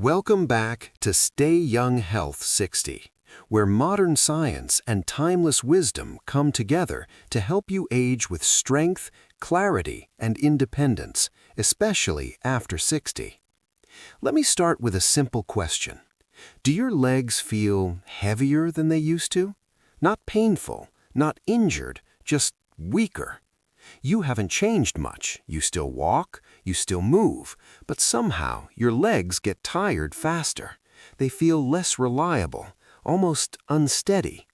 Welcome back to Stay Young Health 60, where modern science and timeless wisdom come together to help you age with strength, clarity, and independence, especially after 60. Let me start with a simple question. Do your legs feel heavier than they used to? Not painful, not injured, just weaker. You haven't changed much. You still walk, you still move, but somehow your legs get tired faster. They feel less reliable, almost unsteady.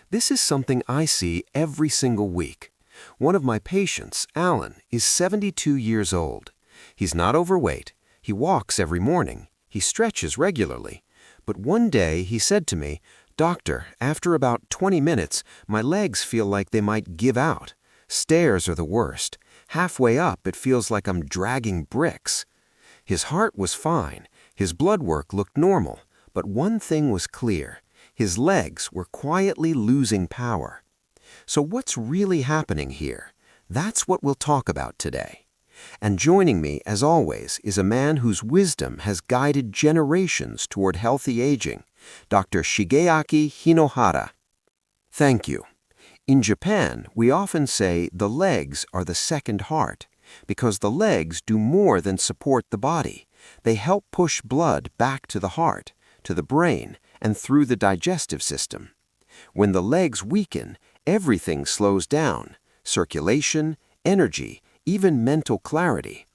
This is something I see every single week. One of my patients, Alan, is 72 years old. He's not overweight. He walks every morning. He stretches regularly. But one day he said to me, "Doctor, after about 20 minutes, my legs feel like they might give out. Stairs are the worst. Halfway up, it feels like I'm dragging bricks." His heart was fine. His blood work looked normal. But one thing was clear. His legs were quietly losing power. So what's really happening here? That's what we'll talk about today. And joining me, as always, is a man whose wisdom has guided generations toward healthy aging, Dr. Shigeaki Hinohara. Thank you. In Japan, we often say the legs are the second heart, because the legs do more than support the body. They help push blood back to the heart, to the brain, and through the digestive system. When the legs weaken, everything slows down: circulation, energy, even mental clarity.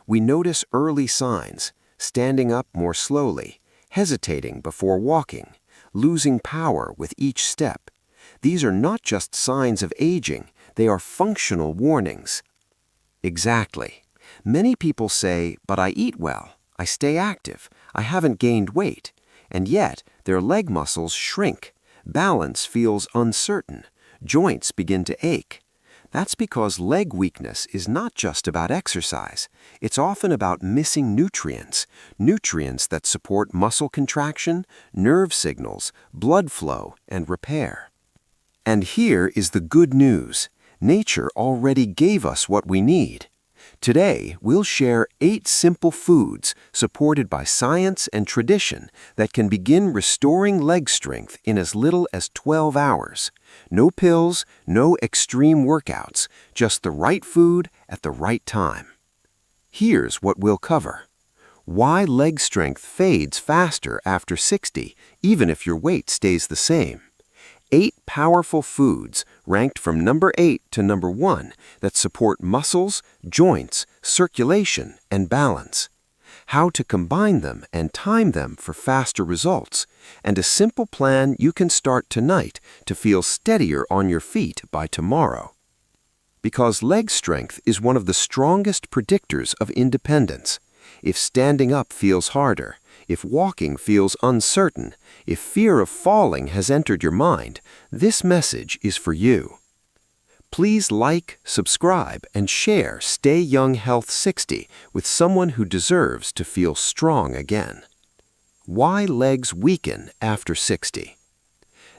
We notice early signs: standing up more slowly, hesitating before walking, losing power with each step. These are not just signs of aging, they are functional warnings. Exactly. Many people say, "But I eat well, I stay active, I haven't gained weight," and yet their leg muscles shrink, balance feels uncertain, joints begin to ache. That's because leg weakness is not just about exercise. It's often about missing nutrients that support muscle contraction, nerve signals, blood flow, and repair. And here is the good news. Nature already gave us what we need. Today, we'll share 8 simple foods supported by science and tradition that can begin restoring leg strength in as little as 12 hours. No pills, no extreme workouts, just the right food at the right time. Here's what we'll cover. Why leg strength fades faster after 60, even if your weight stays the same. 8 powerful foods ranked from number 8 to number 1 that support muscles, joints, circulation, and balance. How to combine them and time them for faster results, and a simple plan you can start tonight to feel steadier on your feet by tomorrow. Because leg strength is one of the strongest predictors of independence. If standing up feels harder, if walking feels uncertain, if fear of falling has entered your mind, this message is for you. Please like, subscribe, and share Stay Young Health 60 with someone who deserves to feel strong again. Why legs weaken after 60?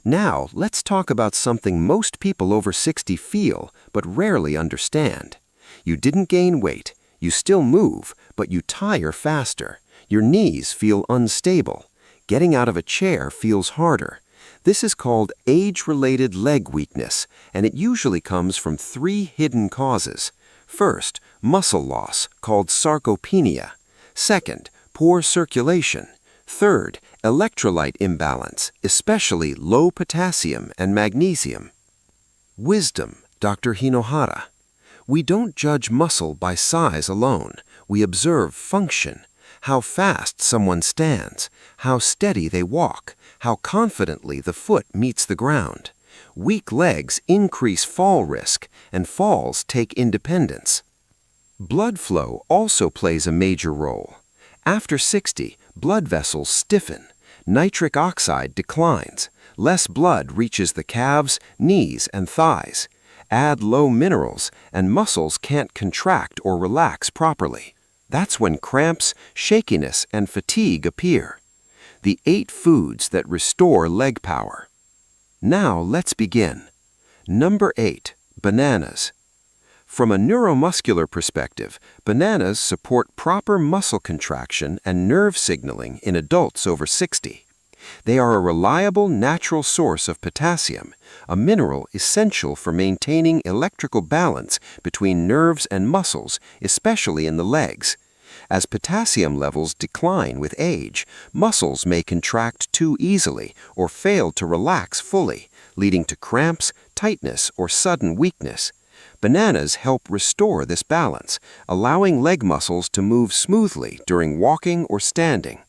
Now, let's talk about something most people over 60 feel but rarely understand. You didn't gain weight. You still move, but you tire faster. Your knees feel unstable. Getting out of a chair feels harder. This is called age-related leg weakness, and it usually comes from 3 hidden causes. First, muscle loss, called sarcopenia. Second, poor circulation. Third, electrolyte imbalance, especially low potassium and magnesium. Wisdom, Dr. Hinohara. We don't judge muscle by size alone. We observe function. How fast someone stands, how steady they walk, how confidently the foot meets the ground. Weak legs increase fall risk, and falls take independence. Blood flow also plays a major role. After 60, blood vessels stiffen. Nitric oxide declines. Less blood reaches the calves, knees, and thighs. Add low minerals, and muscles can't contract or relax properly. That's when cramps, shakiness, and fatigue appear. The 8 foods that restore leg power. Now let's begin. Number 8, bananas. From a neuromuscular perspective, bananas support proper muscle contraction and nerve signaling in adults over 60. They are a reliable natural source of potassium, a mineral essential for maintaining electrical balance between nerves and muscles, especially in the legs. As potassium levels decline with age, muscles may contract too easily or fail to relax fully, leading to cramps, tightness, or sudden weakness. Bananas help restore this balance, allowing leg muscles to move smoothly during walking or standing.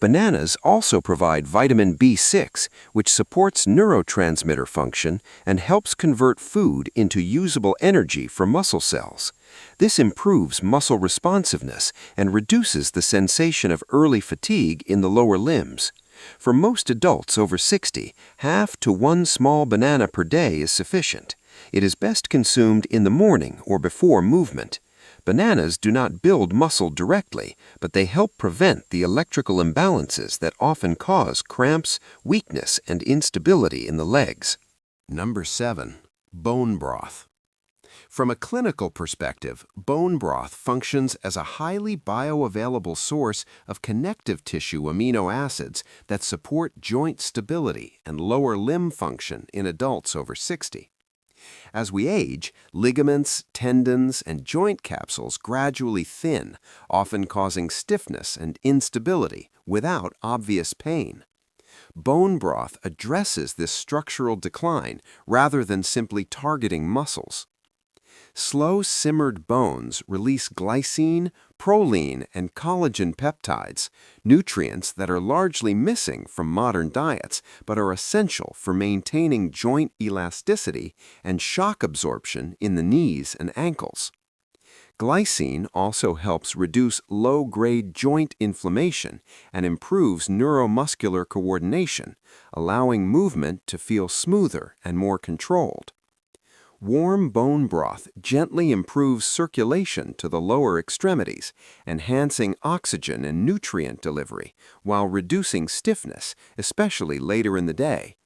Bananas also provide vitamin B6, which supports neurotransmitter function and helps convert food into usable energy for muscle cells. This improves muscle responsiveness and reduces the sensation of early fatigue in the lower limbs. For most adults over 60, half to one small banana per day is sufficient. It is best consumed in the morning or before movement. Bananas do not build muscle directly, but they help prevent the electrical imbalances that often cause cramps, weakness, and instability in the legs. Number 7. Bone broth. From a clinical perspective, bone broth functions as a highly bioavailable source of connective tissue amino acids that support joint stability and lower limb function in adults over 60. As we age, ligaments, tendons, and joint capsules gradually thin, often causing stiffness and instability without obvious pain. Bone broth addresses this structural decline rather than simply targeting muscles. Slow-simmered bones release glycine, proline, and collagen peptides, nutrients that are largely missing from modern diets but are essential for maintaining joint elasticity and shock absorption in the knees and ankles. Glycine also helps reduce low-grade joint inflammation and improves neuromuscular coordination, allowing movement to feel smoother and more controlled. Warm bone broth gently improves circulation to the lower extremities, enhancing oxygen and nutrient delivery while reducing stiffness, especially later in the day.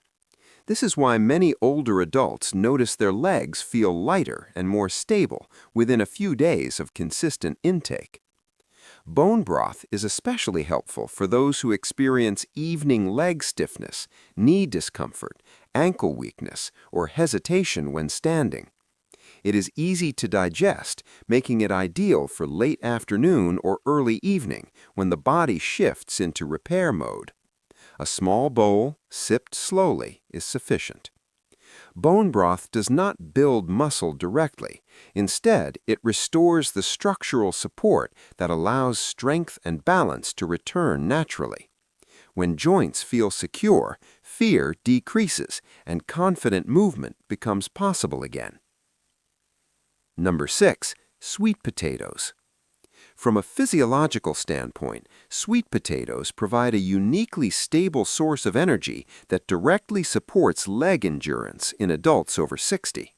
This is why many older adults notice their legs feel lighter and more stable within a few days of consistent intake. Bone broth is especially helpful for those who experience evening leg stiffness, knee discomfort, ankle weakness, or hesitation when standing. It is easy to digest, making it ideal for late afternoon or early evening when the body shifts into repair mode. A small bowl, sipped slowly, is sufficient. Bone broth does not build muscle directly. Instead, it restores the structural support that allows strength and balance to return naturally. When joints feel secure, fear decreases and confident movement becomes possible again. Number 6. Sweet potatoes. From a physiological standpoint, sweet potatoes provide a uniquely stable source of energy that directly supports leg endurance in adults over 60.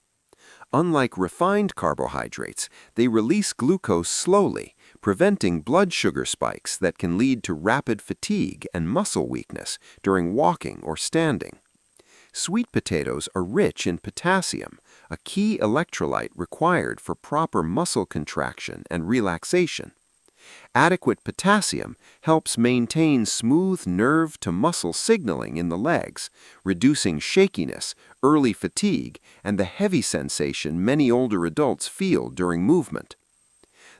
Unlike refined carbohydrates, they release glucose slowly, preventing blood sugar spikes that can lead to rapid fatigue and muscle weakness during walking or standing. Sweet potatoes are rich in potassium, a key electrolyte required for proper muscle contraction and relaxation. Adequate potassium helps maintain smooth nerve-to-muscle signaling in the legs, reducing shakiness, early fatigue, and the heavy sensation many older adults feel during movement.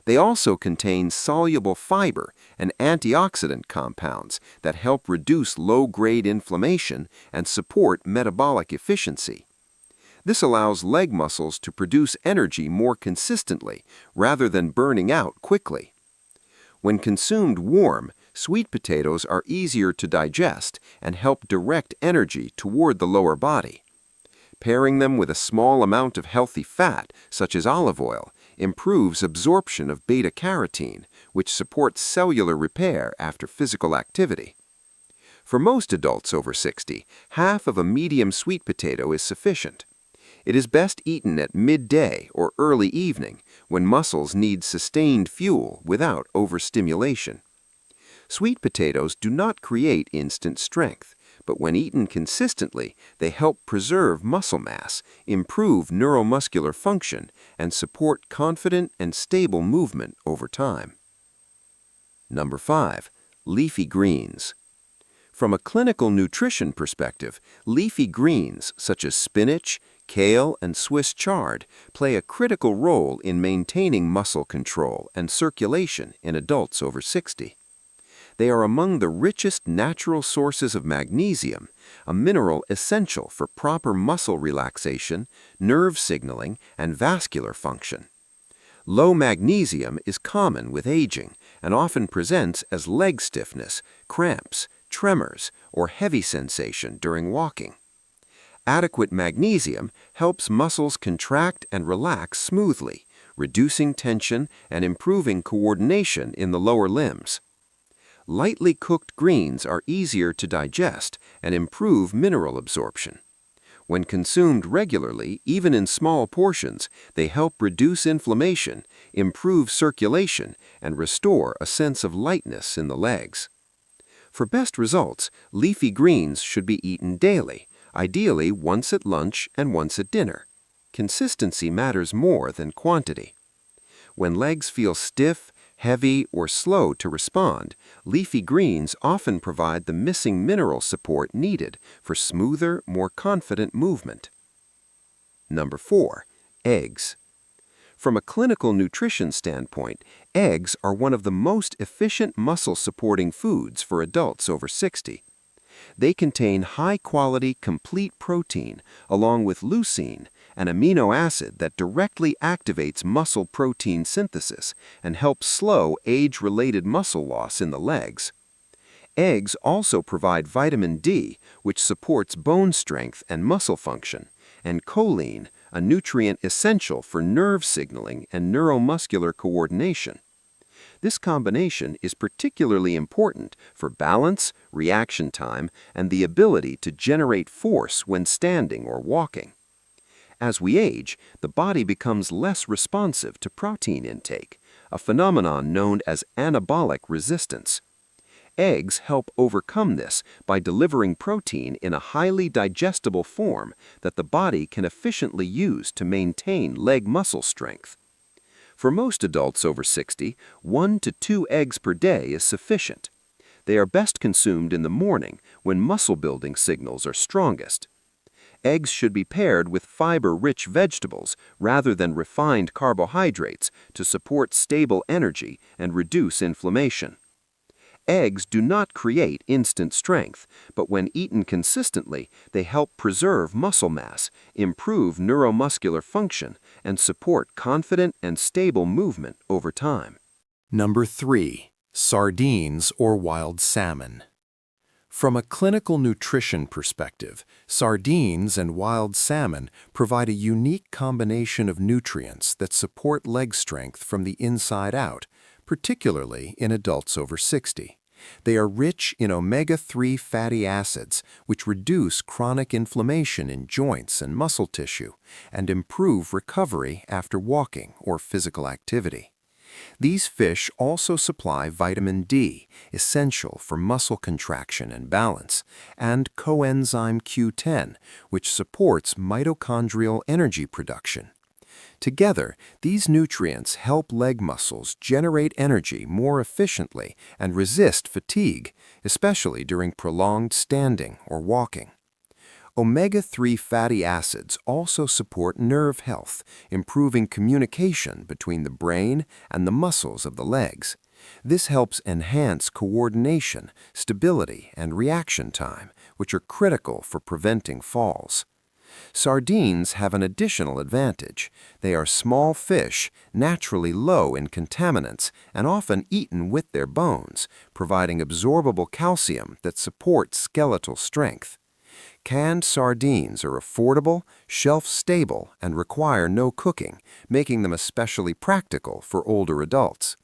They also contain soluble fiber and antioxidant compounds that help reduce low-grade inflammation and support metabolic efficiency. This allows leg muscles to produce energy more consistently rather than burning out quickly. When consumed warm, sweet potatoes are easier to digest and help direct energy toward the lower body. Pairing them with a small amount of healthy fat, such as olive oil, improves absorption of beta-carotene, which supports cellular repair after physical activity. For most adults over 60, half of a medium sweet potato is sufficient. It is best eaten at midday or early evening when muscles need sustained fuel without overstimulation. Sweet potatoes do not create instant strength, but when eaten consistently, they help preserve muscle mass, improve neuromuscular function, and support confident and stable movement over time. Number 5. Leafy greens. From a clinical nutrition perspective, leafy greens such as spinach, kale, and Swiss chard play a critical role in maintaining muscle control and circulation in adults over 60. They are among the richest natural sources of magnesium, a mineral essential for proper muscle relaxation, nerve signaling, and vascular function. Low magnesium is common with aging and often presents as leg stiffness, cramps, tremors, or heavy sensation during walking. Adequate magnesium helps muscles contract and relax smoothly, reducing tension and improving coordination in the lower limbs. Lightly cooked greens are easier to digest and improve mineral absorption. When consumed regularly, even in small portions, they help reduce inflammation, improve circulation, and restore a sense of lightness in the legs. For best results, leafy greens should be eaten daily, ideally once at lunch and once at dinner. Consistency matters more than quantity. When legs feel stiff, heavy, or slow to respond, leafy greens often provide the missing mineral support needed for smoother, more confident movement. Number 4. Eggs. From a clinical nutrition standpoint, eggs are one of the most efficient muscle-supporting foods for adults over 60. They contain high-quality, complete protein, along with leucine, an amino acid that directly activates muscle protein synthesis and helps slow age-related muscle loss in the legs. Eggs also provide vitamin D, which supports bone strength and muscle function, and choline, a nutrient essential for nerve signaling and neuromuscular coordination. This combination is particularly important for balance, reaction time, and the ability to generate force when standing or walking. As we age, the body becomes less responsive to protein intake, a phenomenon known as anabolic resistance. Eggs help overcome this by delivering protein in a highly digestible form that the body can efficiently use to maintain leg muscle strength. For most adults over 60, 1 to 2 eggs per day is sufficient. They are best consumed in the morning when muscle-building signals are strongest. Eggs should be paired with fiber-rich vegetables rather than refined carbohydrates to support stable energy and reduce inflammation. Eggs do not create instant strength, but when eaten consistently, they help preserve muscle mass, improve neuromuscular function, and support confident and stable movement over time. Number 3. Sardines or wild salmon. From a clinical nutrition perspective, sardines and wild salmon provide a unique combination of nutrients that support leg strength from the inside out, particularly in adults over 60. They are rich in omega-3 fatty acids, which reduce chronic inflammation in joints and muscle tissue and improve recovery after walking or physical activity. These fish also supply vitamin D, essential for muscle contraction and balance, and coenzyme Q10, which supports mitochondrial energy production. Together, these nutrients help leg muscles generate energy more efficiently and resist fatigue, especially during prolonged standing or walking. Omega-3 fatty acids also support nerve health, improving communication between the brain and the muscles of the legs. This helps enhance coordination, stability, and reaction time, which are critical for preventing falls. Sardines have an additional advantage. They are small fish, naturally low in contaminants, and often eaten with their bones, providing absorbable calcium that supports skeletal strength. Canned sardines are affordable, shelf-stable, and require no cooking, making them especially practical for older adults.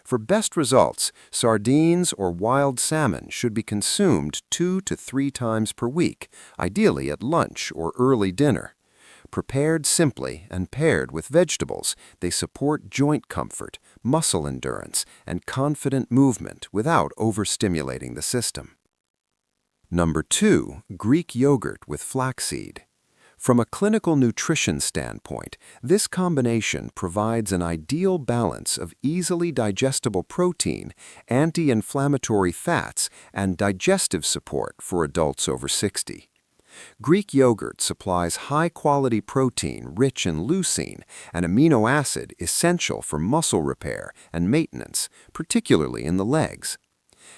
For best results, sardines or wild salmon should be consumed 2 to 3 times per week, ideally at lunch or early dinner. Prepared simply and paired with vegetables, they support joint comfort, muscle endurance, and confident movement without overstimulating the system. Number 2, Greek yogurt with flaxseed. From a clinical nutrition standpoint, this combination provides an ideal balance of easily digestible protein, anti-inflammatory fats, and digestive support for adults over 60. Greek yogurt supplies high-quality protein rich in leucine, an amino acid essential for muscle repair and maintenance, particularly in the legs.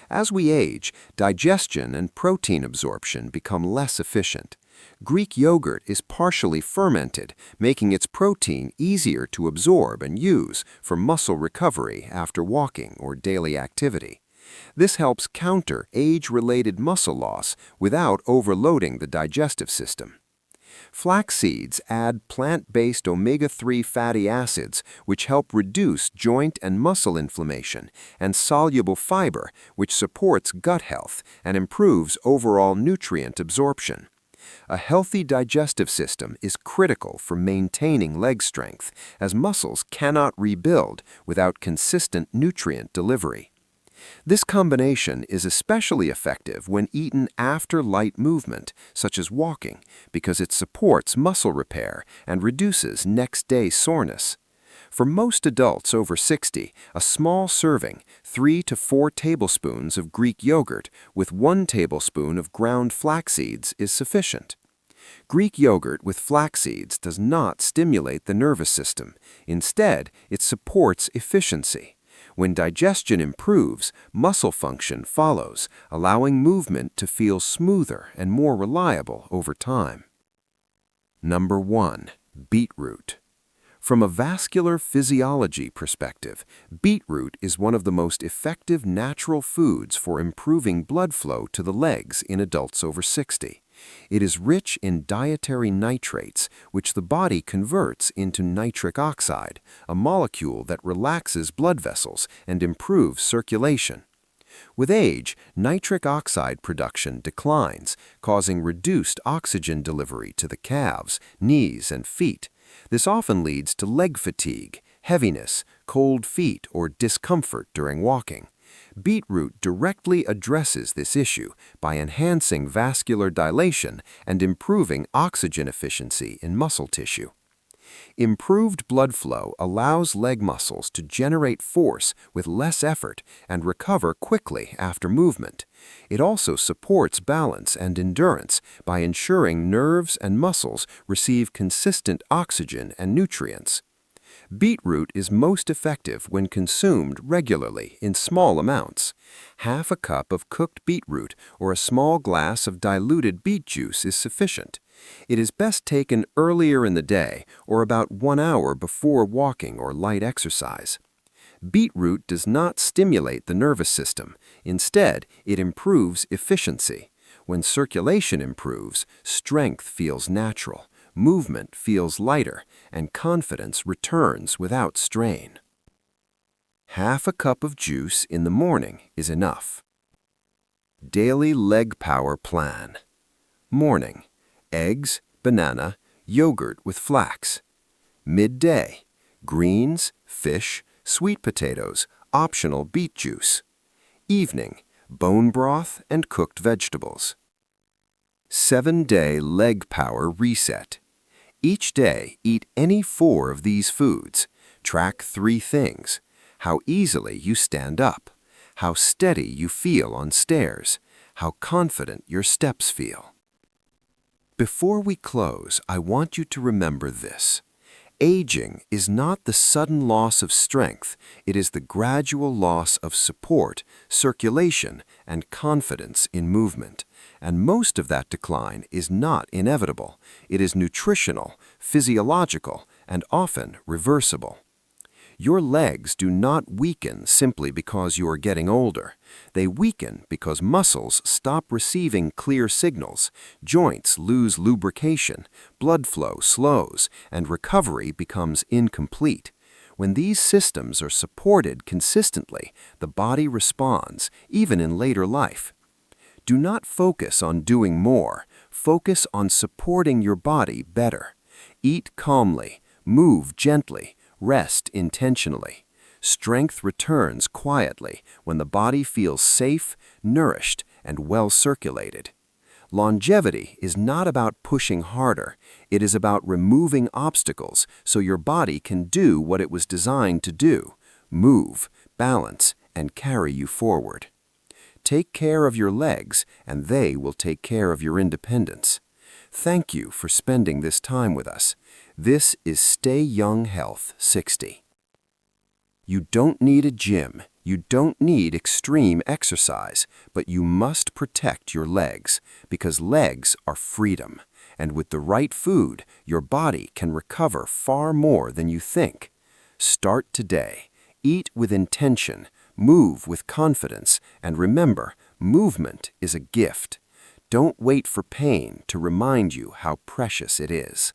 As we age, digestion and protein absorption become less efficient. Greek yogurt is partially fermented, making its protein easier to absorb and use for muscle recovery after walking or daily activity. This helps counter age-related muscle loss without overloading the digestive system. Flax seeds add plant-based omega-3 fatty acids, which help reduce joint and muscle inflammation, and soluble fiber, which supports gut health and improves overall nutrient absorption. A healthy digestive system is critical for maintaining leg strength, as muscles cannot rebuild without consistent nutrient delivery. This combination is especially effective when eaten after light movement, such as walking, because it supports muscle repair and reduces next-day soreness. For most adults over 60, a small serving, 3 to 4 tablespoons of Greek yogurt with 1 tablespoon of ground flax seeds is sufficient. Greek yogurt with flax seeds does not stimulate the nervous system. Instead, it supports efficiency. When digestion improves, muscle function follows, allowing movement to feel smoother and more reliable over time. Number 1. Beetroot. From a vascular physiology perspective, beetroot is one of the most effective natural foods for improving blood flow to the legs in adults over 60. It is rich in dietary nitrates, which the body converts into nitric oxide, a molecule that relaxes blood vessels and improves circulation. With age, nitric oxide production declines, causing reduced oxygen delivery to the calves, knees, and feet. This often leads to leg fatigue, heaviness, cold feet, or discomfort during walking. Beetroot directly addresses this issue by enhancing vascular dilation and improving oxygen efficiency in muscle tissue. Improved blood flow allows leg muscles to generate force with less effort and recover quickly after movement. It also supports balance and endurance by ensuring nerves and muscles receive consistent oxygen and nutrients. Beetroot is most effective when consumed regularly in small amounts. Half a cup of cooked beetroot or a small glass of diluted beet juice is sufficient. It is best taken earlier in the day or about 1 hour before walking or light exercise. Beetroot does not stimulate the nervous system. Instead, it improves efficiency. When circulation improves, strength feels natural, movement feels lighter, and confidence returns without strain. Half a cup of juice in the morning is enough. Daily leg power plan. Morning: eggs, banana, yogurt with flax. Midday: greens, fish, sweet potatoes, optional beet juice. Evening: bone broth and cooked vegetables. 7-day leg power reset. Each day, eat any 4 of these foods. Track 3 things: how easily you stand up, how steady you feel on stairs, how confident your steps feel. Before we close, I want you to remember this. Aging is not the sudden loss of strength, it is the gradual loss of support, circulation, and confidence in movement. And most of that decline is not inevitable. It is nutritional, physiological, and often reversible. Your legs do not weaken simply because you are getting older. They weaken because muscles stop receiving clear signals, joints lose lubrication, blood flow slows, and recovery becomes incomplete. When these systems are supported consistently, the body responds, even in later life. Do not focus on doing more. Focus on supporting your body better. Eat calmly, move gently, rest intentionally. Strength returns quietly when the body feels safe, nourished, and well circulated. Longevity is not about pushing harder. It is about removing obstacles so your body can do what it was designed to do: move, balance, and carry you forward. Take care of your legs, and they will take care of your independence. Thank you for spending this time with us. This is Stay Young Health 60. You don't need a gym. You don't need extreme exercise, but you must protect your legs, because legs are freedom. And with the right food, your body can recover far more than you think. Start today. Eat with intention, move with confidence, and remember, movement is a gift. Don't wait for pain to remind you how precious it is.